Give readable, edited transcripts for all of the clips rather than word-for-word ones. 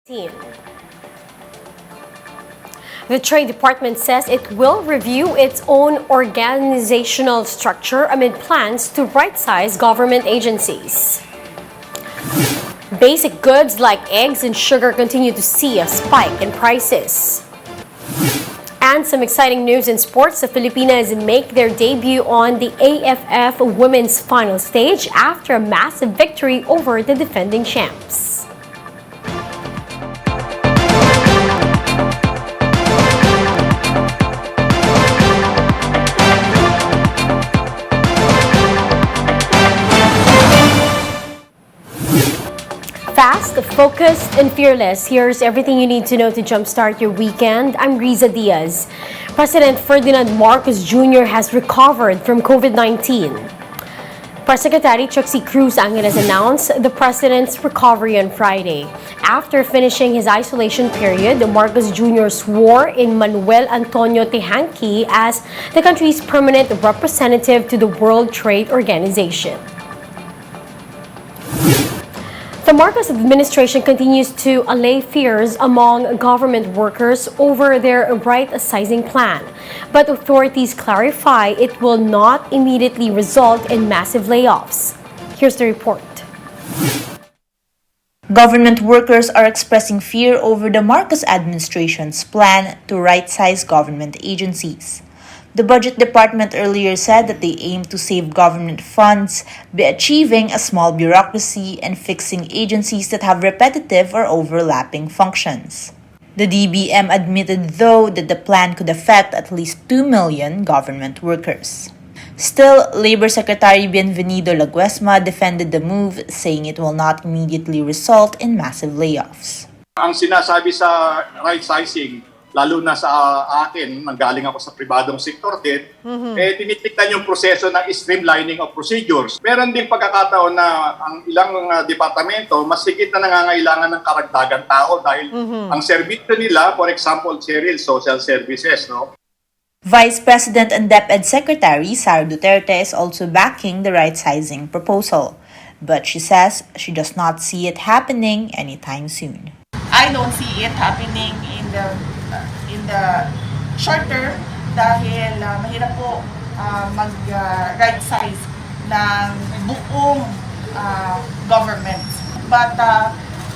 The Trade Department says it will review its own organizational structure amid plans to right-size government agencies. Basic goods like eggs and sugar continue to see a spike in prices. And some exciting news in sports. The Filipinas make their debut on the AFF Women's Final Stage after a massive victory over the defending champs. Fast, focused, and fearless. Here's everything you need to know to jumpstart your weekend. I'm Riza Diaz. President Ferdinand Marcos Jr. has recovered from COVID-19. Press Secretary Trixie Cruz Angeles announced the president's recovery on Friday. After finishing his isolation period, Marcos Jr. swore in Manuel Antonio Tehanqui as the country's permanent representative to the World Trade Organization. The Marcos administration continues to allay fears among government workers over their right-sizing plan, but authorities clarify it will not immediately result in massive layoffs. Here's the report. Government workers are expressing fear over the Marcos administration's plan to right-size government agencies. The Budget Department earlier said that they aim to save government funds by achieving a small bureaucracy and fixing agencies that have repetitive or overlapping functions. The DBM admitted, though, that the plan could affect at least 2 million government workers. Still, Labor Secretary Bienvenido Laguesma defended the move, saying it will not immediately result in massive layoffs. Ang sinasabi sa right-sizing, lalo na sa akin, nanggaling ako sa pribadong sektor din, tinitignan yung proseso ng streamlining of procedures. Meron din pagkakataon na ang ilang departamento mas higit na nangangailangan ng karagdagan tao dahil ang serbisyo nila, for example, Cheryl, social services, no? Vice President and DepEd Secretary Sara Duterte is also backing the right-sizing proposal, but she says she does not see it happening anytime soon. I don't see it happening in the short term dahil mahirap po mag-right size ng buong government. But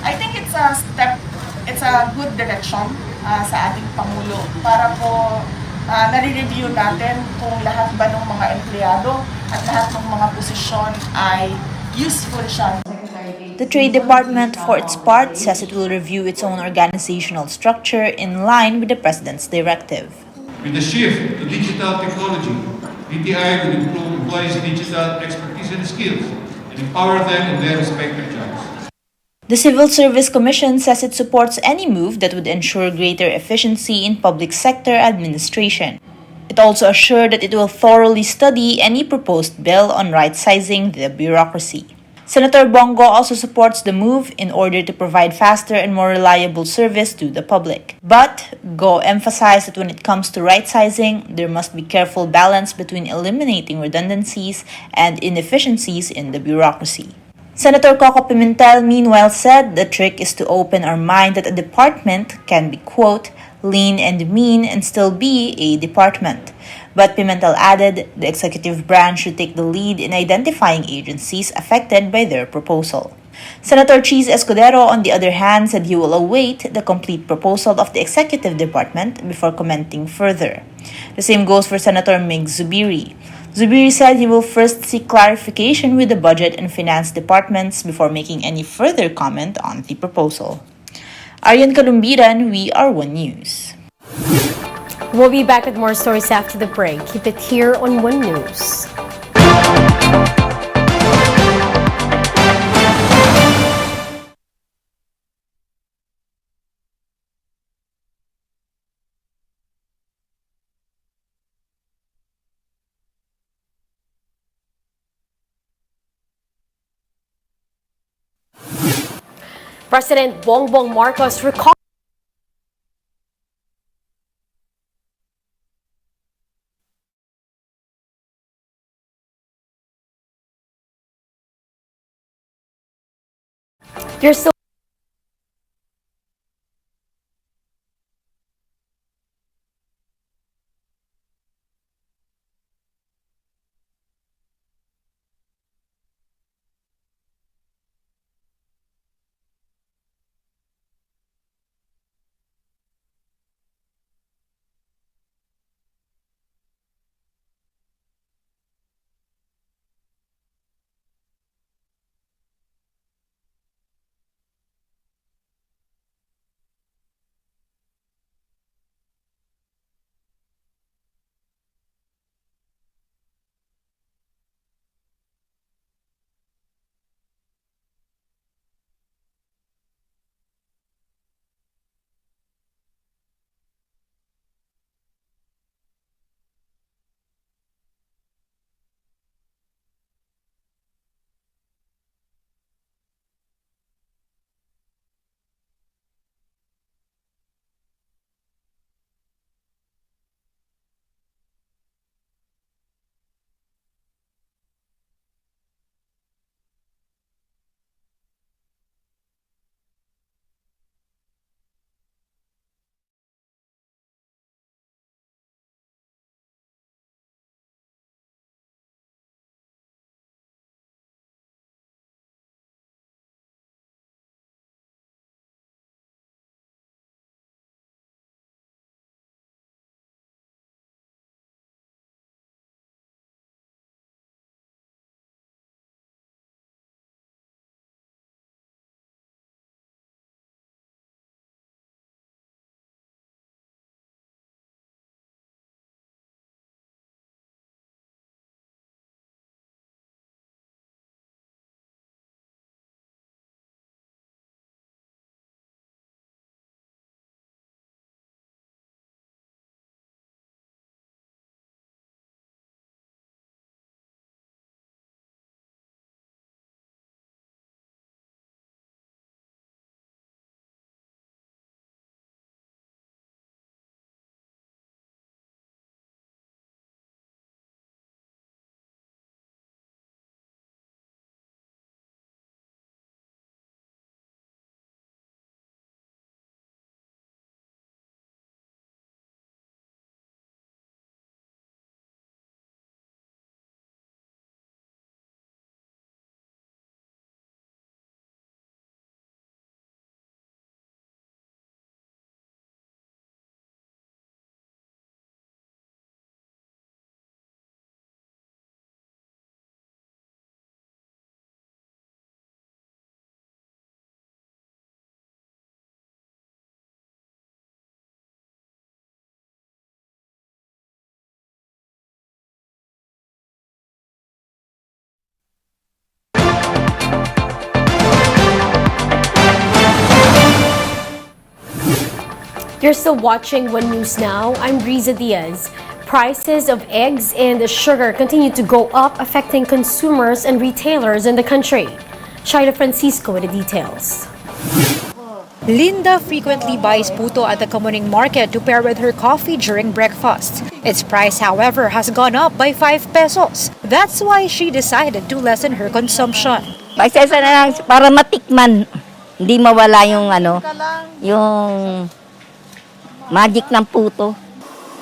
I think it's a good direction sa ating Pangulo para po nare-review natin kung lahat ba ng mga empleyado at lahat ng mga posisyon ay useful siya. The Trade Department, for its part, says it will review its own organizational structure in line with the President's directive. With the shift to digital technology, DTI will improve employees' digital expertise and skills and empower them in their respective jobs. The Civil Service Commission says it supports any move that would ensure greater efficiency in public sector administration. It also assured that it will thoroughly study any proposed bill on right-sizing the bureaucracy. Senator Bongo also supports the move in order to provide faster and more reliable service to the public. But Go emphasized that when it comes to right-sizing, there must be careful balance between eliminating redundancies and inefficiencies in the bureaucracy. Senator Coco Pimentel, meanwhile, said the trick is to open our mind that a department can be, quote, lean and mean and still be a department. But Pimentel added the executive branch should take the lead in identifying agencies affected by their proposal. Senator Cheese Escudero, on the other hand, said he will await the complete proposal of the executive department before commenting further. The same goes for Senator Mig Zubiri. Zubiri said he will first seek clarification with the budget and finance departments before making any further comment on the proposal. Arian Kalumbiran, We Are One News. We'll be back with more stories after the break. Keep it here on One News. President Bongbong Marcos recalled you're still You're still watching One News Now. I'm Riza Diaz. Prices of eggs and sugar continue to go up, affecting consumers and retailers in the country. Shaila Francisco with the details. Linda frequently buys puto at the Kamuning market to pair with her coffee during breakfast. Its price, however, has gone up by 5 pesos. That's why she decided to lessen her consumption. Magsesa na lang para matikman. Hindi mawala yung magic ng puto.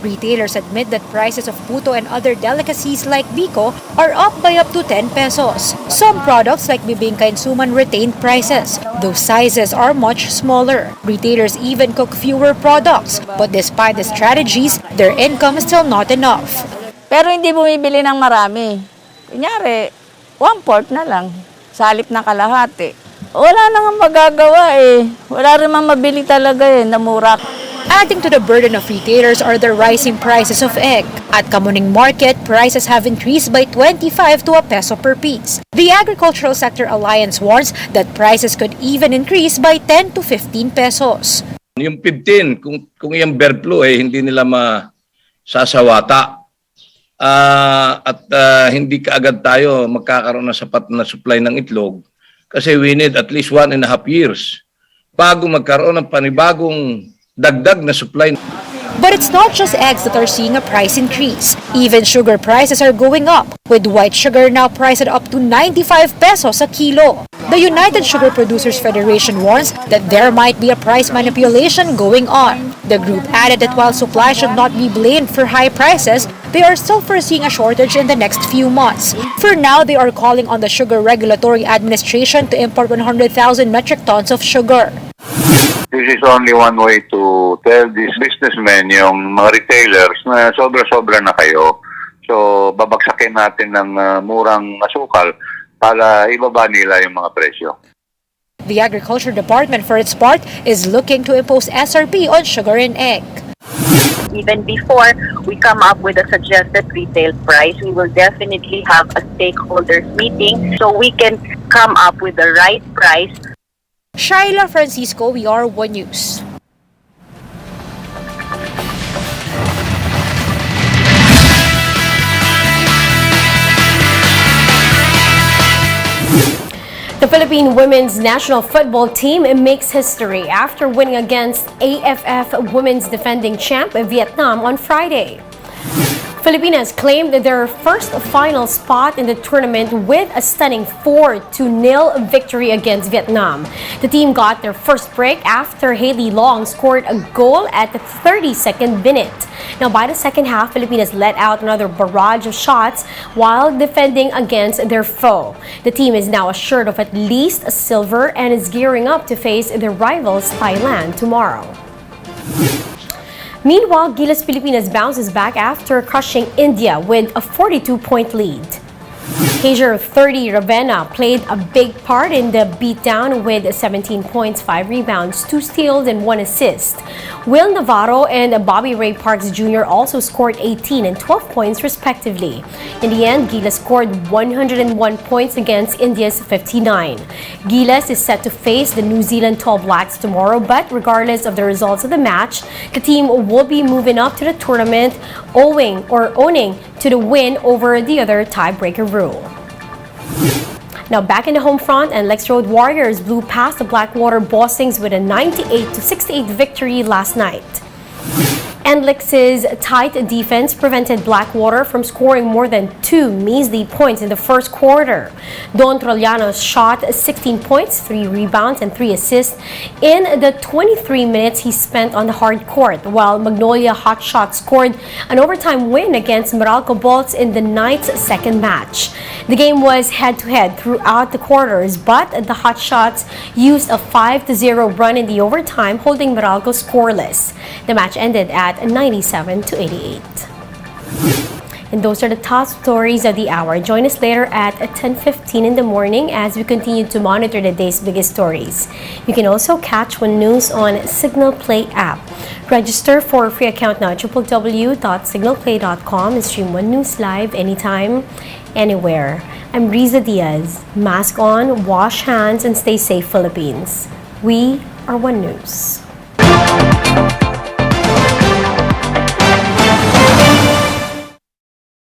Retailers admit that prices of puto and other delicacies like biko are up by up to 10 pesos. Some products like bibingka and suman retained prices. Those sizes are much smaller. Retailers even cook fewer products. But despite the strategies, their income is still not enough. Pero hindi bumibili ng marami. Kunyari, 1/4 na lang. Sa halip na kalahati. Wala nang magagawa eh. Wala rin mang mabili talaga eh, na mura. Adding to the burden of retailers are the rising prices of egg. At Kamuning Market, prices have increased by 25 to a peso per piece. The Agricultural Sector Alliance warns that prices could even increase by 10 to 15 pesos. Yung 15, kung yung bird flu hindi nila masasawata. Hindi kaagad tayo magkakaroon ng sapat na supply ng itlog kasi we need at least 1.5 years bago magkaroon ng panibagong dagdag na supply. But it's not just eggs that are seeing a price increase. Even sugar prices are going up, with white sugar now priced at up to 95 pesos a kilo. The United Sugar Producers Federation warns that there might be a price manipulation going on. The group added that while supply should not be blamed for high prices, they are still foreseeing a shortage in the next few months. For now, they are calling on the Sugar Regulatory Administration to import 100,000 metric tons of sugar. This is only one way to tell these businessmen, yung mga retailers, na sobra-sobra na kayo. So, babagsakin natin ng murang asukal para ibaba nila yung mga presyo. The Agriculture Department, for its part, is looking to impose SRP on sugar and egg. Even before we come up with a suggested retail price, we will definitely have a stakeholders meeting so we can come up with the right price. Shaila Francisco, we are One News. The Philippine women's national football team makes history after winning against AFF women's defending champ Vietnam on Friday. Filipinas claimed their first final spot in the tournament with a stunning 4-0 victory against Vietnam. The team got their first break after Haley Long scored a goal at the 32nd minute. Now, by the second half, Filipinas let out another barrage of shots while defending against their foe. The team is now assured of at least a silver and is gearing up to face their rivals Thailand tomorrow. Meanwhile, GILAS Pilipinas bounces back after crushing India with a 42-point lead. Asia 30 Ravenna played a big part in the beatdown with 17 points, 5 rebounds, 2 steals, and 1 assist. Will Navarro and Bobby Ray Parks Jr. also scored 18 and 12 points respectively. In the end, Gilas scored 101 points against India's 59. Gilas is set to face the New Zealand Tall Blacks tomorrow, but regardless of the results of the match, the team will be moving up to the tournament owing to the win over the other tiebreaker rule. Now back in the home front, NLEX Road Warriors blew past the Blackwater Bossings with a 98-68 victory last night. NLEX's tight defense prevented Blackwater from scoring more than 2 measly points in the first quarter. Don Trollanos shot 16 points, 3 rebounds, and 3 assists in the 23 minutes he spent on the hard court, while Magnolia Hotshot scored an overtime win against Meralco Bolts in the night's second match. The game was head-to-head throughout the quarters, but the Hotshots used a 5-0 run in the overtime, holding Meralco scoreless. The match ended at 97-88. And those are the top stories of the hour. Join us later at 10:15 in the morning as we continue to monitor the day's biggest stories. You can also catch One News on Signal Play app. Register for a free account now at www.signalplay.com and stream One News live anytime, anywhere. I'm Riza Diaz. Mask on, wash hands, and stay safe, Philippines. We are One News.